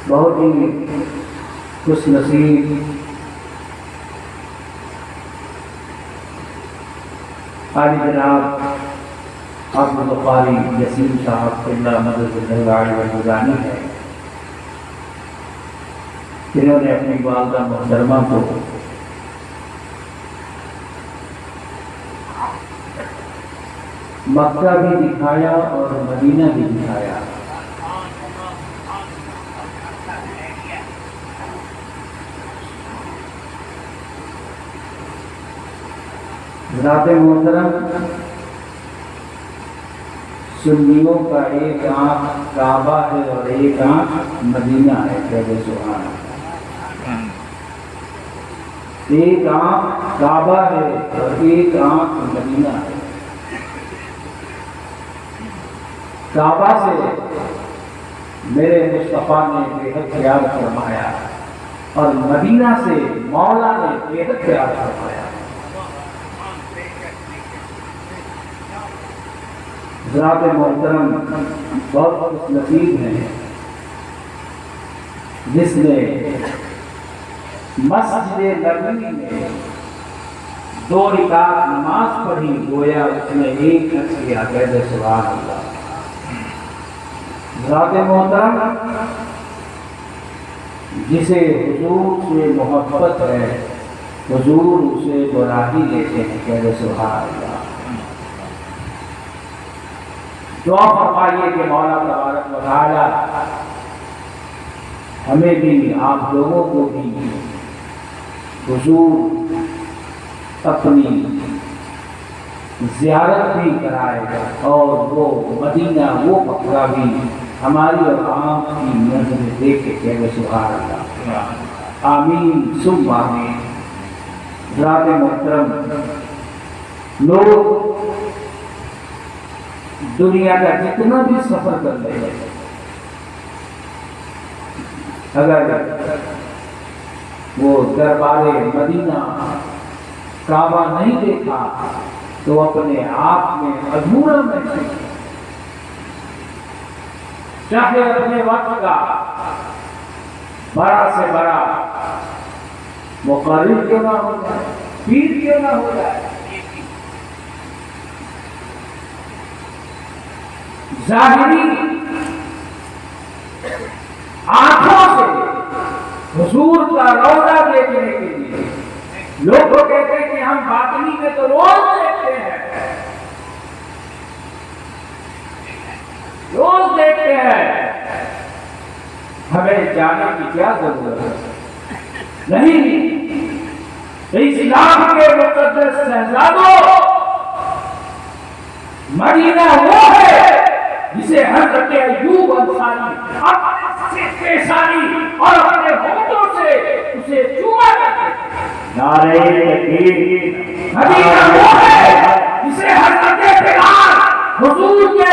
بہت ہی خوش نصیب حاجی جناب حافظ القاری یسین صاحب اللہ مدد اللہ وجانی ہے، جنہوں نے اپنی والدہ محترمہ کو مکہ بھی دکھایا اور مدینہ بھی دکھایا۔ حضرات محترم، سنیوں کا ایک آنکھ کعبہ ہے اور ایک آنکھ مدینہ ہے، کہتے سبحان اللہ۔ ایک آنکھ کعبہ ہے اور ایک آنکھ مدینہ ہے۔ کعبہ سے میرے مصطفیٰ نے بے حد پیار فرمایا اور مدینہ سے مولا نے بے حد پیار فرمایا۔ حضرات محترم، بہت خوش نصیب ہیں جس نے مسجد نبوی میں 2 رکعت نماز پڑھی، گویا اس نے ایک حج کیا، کہتے سبحان اللہ۔ حضرات محترم، جسے حضور سے محبت ہے حضور اسے بلا ہی لیتے ہیں، کہتے سبحان اللہ۔ دعا فرمائیے کہ مولا تبارک و تعالی ہمیں بھی آپ لوگوں کو بھی حضور اپنی زیارت بھی کرائے گا اور وہ مدینہ وہ مکہ بھی ہماری اور آپ کی نظر دیکھ کے کہے سبحان اللہ، آمین ثم آمین۔ حضرات محترم، لوگ دنیا کا جتنا بھی سفر کر لے، اگر وہ دربار مدینہ کعبہ نہیں دیکھا تو اپنے آپ میں ادھورا محسوس، چاہے اپنے وقت کا بڑا سے بڑا مقرر کیوں نہ ہو جائے، پیر کیوں نہ ہو جائے، ظاہری آنکھوں سے حضور کا روضہ دیکھنے کے لیے لوگ کہتے ہیں کہ ہم باطنی میں تو روز دیکھتے ہیں، روز دیکھتے ہیں، ہمیں جانے کی کیا ضرورت ہے؟ نہیں، اسلام کے مقدس شہزادوں، مدینہ وہ ہے جسے حضرت ایوب انصاری اپنے پیشانی اور اپنے ہونٹوں سے اسے چوما کرتے تھے۔ نعرہ تکبیر۔ مدینہ وہ ہے جسے حضرت بلال حضور کے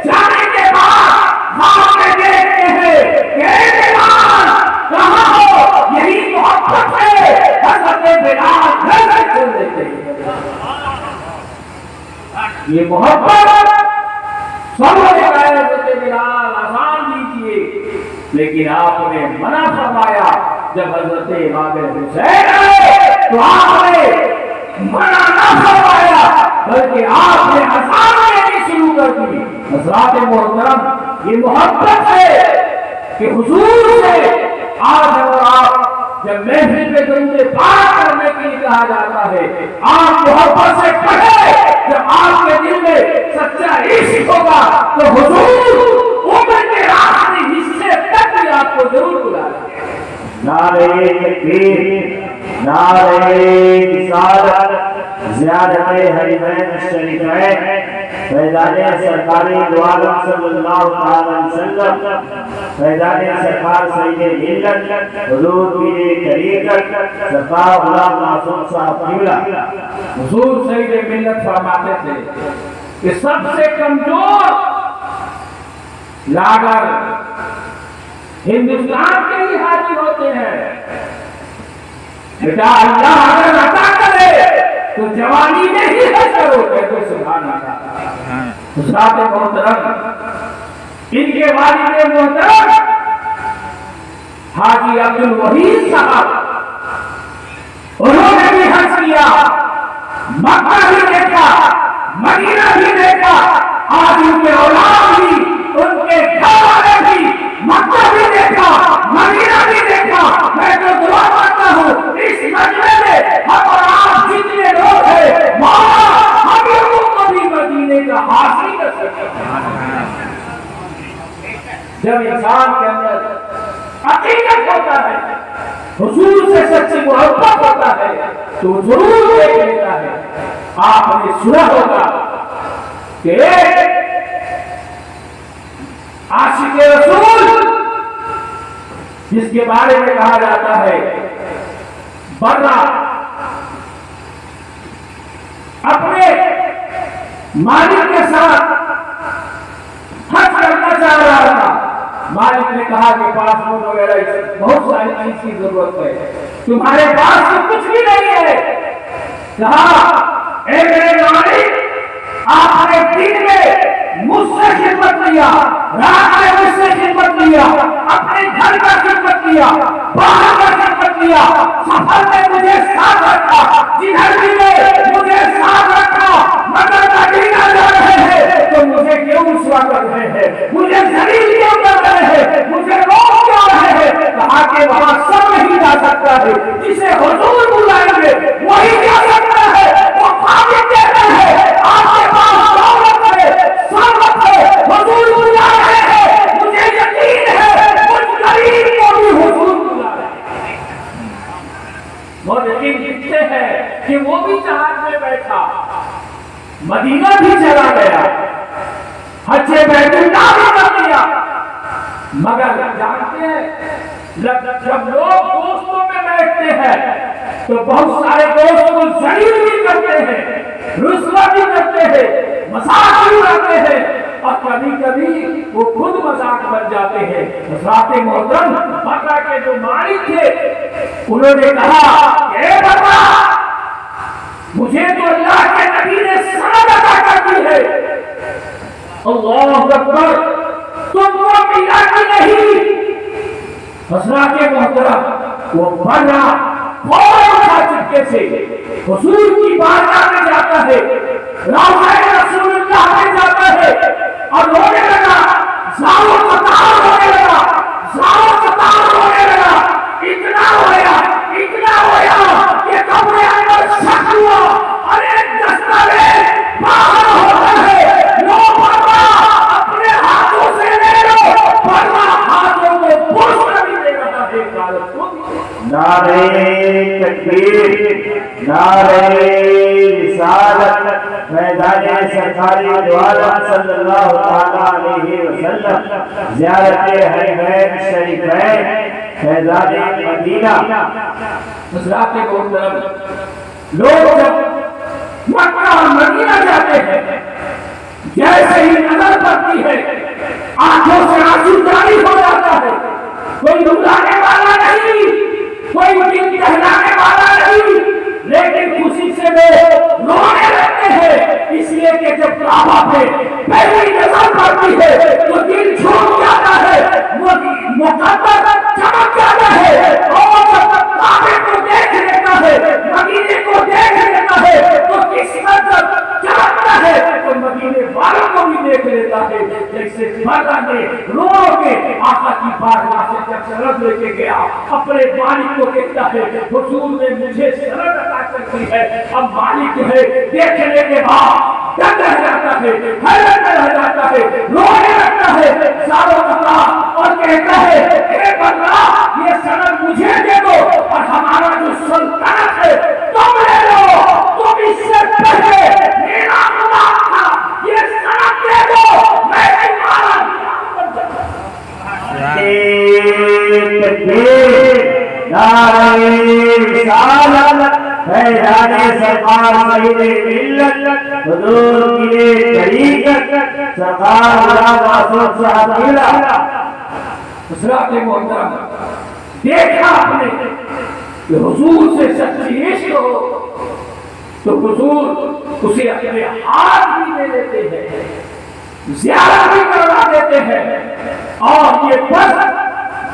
جانے کے بعد خواب میں دیکھتے ہیں کہ اے بلال کہاں ہو، یہی محبت ہے۔ حضرت بلال گھر میں چھوڑ دیتے ہیں۔ یہ محبت سب نے کہا حضرت بلال آزان دیجیے، لیکن آپ نے منع فرمایا۔ جب حضرت امام حسین آئے تو آپ نے منع نہ فرمایا بلکہ آپ نے آزان دینی شروع کر دی۔ حضرات محترم، یہ محبت ہے کہ حضور سے آج اور آپ جب محفل میں درود پاک کرنے کے لیے کہا جاتا ہے، آپ محبت سے پڑھیں۔ جب آپ کے دل میں سچا عشق ہوگا تو حضور عمر کے آخری حصے تک بھی آپ کو ضرور بلائیں گے۔ نعرہ تکبیر، نعرہ رسالت، زیارت حرمین الشریفین، فیضان سرکار دو عالم صلی اللہ علیہ وسلم، فیضان سرکار سید ملت حضور پیر طریقت سرکار غلام معصوم صاحب قبلہ۔ حضور سید ملت فرماتے تھے کہ سب سے کمزور لاگر ہندوستان کے ہی حاجی ہوتے ہیں۔ بیٹا اللہ اگر عطا کرے تو جوانی میں ہی حج کرو، کہتے سبحان اللہ۔ حضرات محترم، ان کے والد محترم عبد الوحید صاحب، انہوں نے بھی حج کیا، مکہ بھی دیکھا، مدینہ بھی دیکھا، آج ان کے اولاد بھی، ان کے گھر والے بھی مکہ بھی دیکھا، مدینہ بھی دیکھا۔ میں تو دعا کرتا ہوں اس مجمع میں ہم اور آپ جتنے لوگ ہیں، مولا ہم لوگوں کو بھی مدینے کا حاصل کر سکتے ہیں۔ جب انسان کے اندر عقیدت ہوتا ہے، حضور سے سچی محبت ہوتا ہے، تو ضرور دیکھ لیتا ہے۔ آپ نے سنا ہوگا کہ عاشق رسول جس کے بارے میں کہا جاتا ہے برا، اپنے مالک کے ساتھ حج کرنا چاہ رہا تھا۔ مالک نے کہا کہ پاسپورٹ وغیرہ بہت ساری چیز کی ضرورت ہے، تمہارے پاس تو کچھ بھی نہیں ہے۔ کہا اے میرے مالک، آپ نے دن میں مجھ سے خدمت لیا، رات میں مجھ سے خدمت لیا، اپنے گھر کا خدمت لیا، باہر کا خدمت لیا، سفر میں مجھے ساتھ رکھا، جدھر بھی گئے مجھے ساتھ رکھا، مگر مدینہ جا رہے ہیں تو مجھے کیوں رسوا کر رہے ہیں، مجھے ذلیل کیوں کر رہے ہیں، مجھے روک کیوں رہے ہیں؟ کہا کہ وہاں سب نہیں جا سکتا ہے، جسے حضور بلائیں گے وہی جا سکتا ہے۔ وہ قابل کہتے ہیں آپ کے پاس دولت ہے، ثروت ہے، حضور بلا رہے ہیں، مجھے یقین ہے مجھ غریب کو بھی حضور بلا رہے ہیں۔ وہ یقین لکھتے ہیں کہ وہ بھی جہاز میں بیٹھا، مدینہ بھی چلا گیا، حج بیت اللہ بھی کر لیا، مگر جانتے ہیں جب لوگ دوستوں میں بیٹھتے ہیں تو بہت سارے دوست کو ذلیل بھی کرتے ہیں، رسوا بھی کرتے ہیں، مذاق بھی کرتے ہیں، اور کبھی کبھی وہ خود مذاق بن جاتے ہیں۔ حضرات محترم، مکہ کے جو مالک تھے انہوں نے کہا اے بابا، مجھے تو اللہ کے نبی نے سند عطا کر دی ہے، اللہ اکبر، تم کو ملا کہ نہیں؟ حضرات محترم، وہ بنا فوراً اٹھا چکے سے حضور کی بارگاہ میں جاتا ہے، روضہ رسول اللہ میں جاتا ہے اور رونے لگا، زاروں قطار رونے لگا، زاروں قطار رونے لگا، اتنا ہویا کہ قبر اندر شک ہوا، اور ایک دستاویز باہر ہوتا ہے، لو بابا اپنے ہاتھوں سے لے لو، ورنہ ہاتھوں کو پوچھ نہیں دے رہا ہے۔ نعرہ تکبیر، نعرہ رسالت، میدان سرکاری دوارا صلی اللہ علیہ وسلم، زیارت حرمین شریفین، فیضان مدینہ۔ حضرات محترم، لوگ جب مکہ اور مدینہ جاتے ہیں، جیسے ہی نظر پڑتی ہے آنکھوں سے آنسو جاری ہو جاتا ہے، کوئی رلانے والا نہیں، کوئی دل دہلانے والا نہیں، لیکن خوشی سے وہ رونے لگتے ہیں، اس لیے کہ جب کعبہ پہ پہلی نظر پڑتی ہے تو دل جھوم جاتا ہے، مقدس چمک جاتا ہے، اور جب کعبے کو دیکھ لیتا ہے، مدینے کو دیکھ لیتا ہے تو قسمت چمکتا ہے، تو مدینے والوں کو بھی دیکھ لیتا ہے۔ جیسے مرا نے رو کے آقا کی بارگاہ سے جب سند لے کے گیا، اپنے مالک کو کہتا ہے حضور نے مجھے سند عطا کر دی ہے، اب مالک جو ہے دیکھنے کے بعد دنگ رہ جاتا ہے، حیرت رہ جاتا ہے، رونے لگتا ہے، ساروں کا اور کہتا ہے اے بندہ یہ سند مجھے دے دو، اور ہمارا جو سلطنت ہے تم لے لو، تم اس سے پہلے میرا غلام تھا، یہ سند دے دو، میں تمہارا تکبیر، نعرہ رسالت، فیضان سرکار سید ملت، حضور کی طریقت، سرکار غلام معصوم صاحب قبلہ۔ حضرات محترم، دیکھا آپ نے کہ حضور سے سچی عشق ہو تو حضور اسے اپنے ہاتھ بھی دے دیتے ہیں، زیارت بھی کروا دیتے ہیں، اور یہ بس